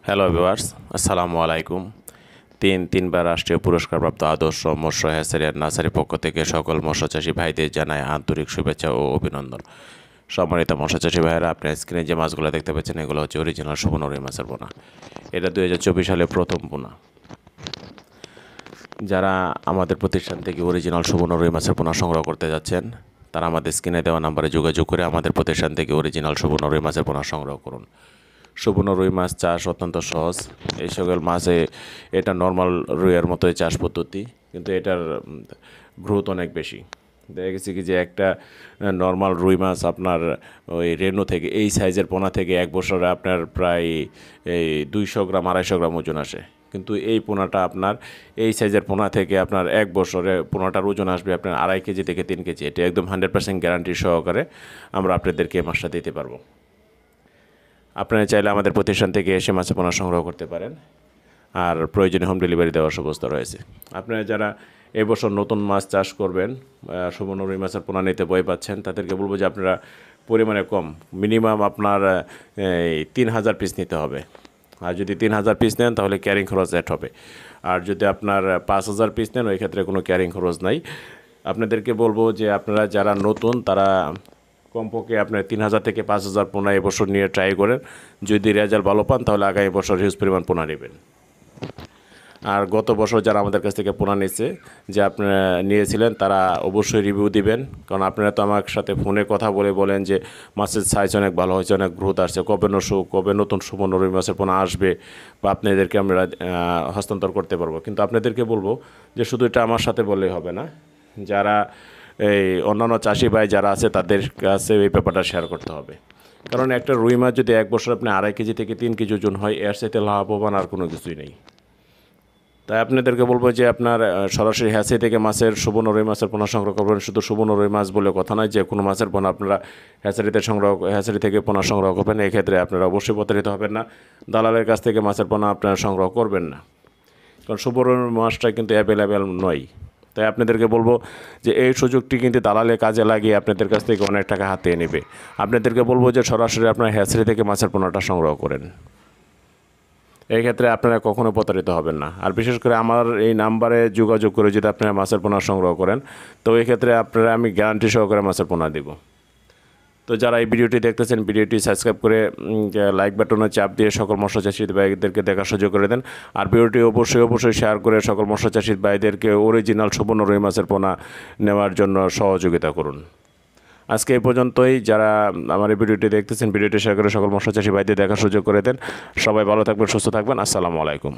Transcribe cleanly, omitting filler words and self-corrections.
Hello viewers, আসসালামু আলাইকুম। তিনবার রাষ্ট্রীয় পুরস্কারপ্রাপ্ত আদর্শ মৎস্য হ্যাচারিয়ার নার্সারির পক্ষ থেকে সকল মৎস্যচাষী ভাইদের জানায় আন্তরিক শুভেচ্ছা ও অভিনন্দন। সম্মানিত মৎস্যচাষী ভাইয়েরা, আপনার স্ক্রিনে যে মাছগুলো দেখতে পাচ্ছেন এগুলো হচ্ছে অরিজিনাল সুবর্ণ রুই মাছের পোনা। এটা 2024 সালে প্রথম পোনা। যারা আমাদের প্রতিষ্ঠান থেকে অরিজিনাল সুবর্ণ রুই মাছের পোনা সংগ্রহ করতে যাচ্ছেন, তারা আমাদের স্ক্রিনে দেওয়া নাম্বারে যোগাযোগ করে আমাদের প্রতিষ্ঠান থেকে অরিজিনাল সুবর্ণ রুই মাছের পোনা সংগ্রহ করুন। সুবর্ণ রুই মাছ চাষ অত্যন্ত সহজ। এই সকল মাছে এটা নর্মাল রুইয়ের মতোই চাষ পদ্ধতি, কিন্তু এটার গ্রোথ অনেক বেশি। দেখা গেছে কি যে একটা নর্মাল রুই মাছ আপনার ওই রেনু থেকে এই সাইজের পোনা থেকে এক বছরে আপনার প্রায় এই 200 গ্রাম 250 গ্রাম ওজন আসে, কিন্তু এই পোনাটা আপনার এই সাইজের পোনা থেকে আপনার এক বছরে পোনাটার ওজন আসবে আপনার 2.5 কেজি থেকে 3 কেজি। এটা একদম 100% গ্যারান্টি সহকারে আমরা আপনাদেরকে এই মাছটা দিতে পারবো। আপনারা চাইলে আমাদের প্রতিষ্ঠান থেকে এসে মাছের পোনা সংগ্রহ করতে পারেন, আর প্রয়োজনে হোম ডেলিভারি দেওয়ার ব্যবস্থা রয়েছে। আপনারা যারা এবছর নতুন মাছ চাষ করবেন, সুবর্ণ রুই মাছের পোনা নিতে ভয় পাচ্ছেন, তাদেরকে বলবো যে আপনারা পরিমাণে কম, মিনিমাম আপনার 3000 পিস নিতে হবে। আর যদি 3000 পিস নেন তাহলে ক্যারিং খরচ অ্যাড হবে। আর যদি আপনার 5000 পিস নেন, ওই ক্ষেত্রে কোনো ক্যারিং খরচ নাই। আপনাদেরকে বলবো যে আপনারা যারা নতুন তারা কমপক্ষে আপনার 3000 থেকে 5000 পোনা এবছর নিয়ে ট্রাই করেন। যদি রেজাল্ট ভালো পান তাহলে আগামী বছর হিউজ পরিমাণ পোনা নেবেন। আর গত বছর যারা আমাদের কাছ থেকে পোনা নিয়েছে, যে আপনারা নিয়েছিলেন, তারা অবশ্যই রিভিউ দিবেন, কারণ আপনারা তো আমার সাথে ফোনে কথা বলে বলেন যে মাছের সাইজ অনেক ভালো হয়েছে, অনেক গ্রোথ আসছে, কবে নতুন সুবর্ণ রুই মাছের পোনা আসবে বা আপনাদেরকে আমরা হস্তান্তর করতে পারবো। কিন্তু আপনাদেরকে বলবো যে শুধু এটা আমার সাথে বললেই হবে না, যারা এই অন্যান্য চাষি ভাই যারা আছে তাদের কাছে এই ব্যাপারটা শেয়ার করতে হবে। কারণ একটা রুই মাছ যদি এক বছর আপনি 2.5 কেজি থেকে 3 কেজি ওজন হয়, এর সাথে লাভবান আর কোনো কিছুই নেই। তাই আপনাদেরকে বলবো যে আপনার সরাসরি হ্যাচারি থেকে মাছের সুবর্ণ রুই মাছের পোনা সংগ্রহ করবেন। শুধু সুবর্ণ রুই মাছ বলে কথা নয়, যে কোনো মাছের পোনা আপনারা হ্যাচারি থেকে পোনা সংগ্রহ করবেন। এক্ষেত্রে আপনারা অবশ্যই প্রতারিত হবেন না, দালালের কাছ থেকে মাছের পোনা আপনারা সংগ্রহ করবেন না, কারণ সুবর্ণ মাছটা কিন্তু অ্যাভেলেবেল নয়। তাই আপনাদেরকে বলবো যে এই সুযোগটি কিন্তু দালালে কাজে লাগিয়ে আপনাদের কাছ থেকে অনেক টাকা হাতিয়ে নেবে। আপনাদেরকে বলবো যে সরাসরি আপনার হ্যাচারি থেকে মাছের পোনাটা সংগ্রহ করেন। এই ক্ষেত্রে আপনারা কখনো প্রতারিত হবেন না। আর বিশেষ করে আমার এই নাম্বারে যোগাযোগ করে যদি আপনারা মাছের পোনা সংগ্রহ করেন, তো এই ক্ষেত্রে আপনারা আমি গ্যারান্টি সহকারে মাছের পোনা দেব। তো যারা এই ভিডিওটি দেখতেছেন, ভিডিওটি সাবস্ক্রাইব করে লাইক বাটনে চাপ দিয়ে সকল মৎস্যচাষী ভাইদেরকে দেখার সুযোগ করে দেন। আর ভিডিওটি অবশ্যই শেয়ার করে সকল মৎস্যচাষী ভাইদেরকে অরিজিনাল সুবর্ণ রুই মাছের পোনা নেওয়ার জন্য সহযোগিতা করুন। আজকে এই পর্যন্তই। যারা আমার এই ভিডিওটি দেখতেছেন, ভিডিওটি শেয়ার করে সকল মৎস্যচাষী ভাইদের দেখার সুযোগ করে দেন। সবাই ভালো থাকবেন, সুস্থ থাকবেন। আসসালামু আলাইকুম।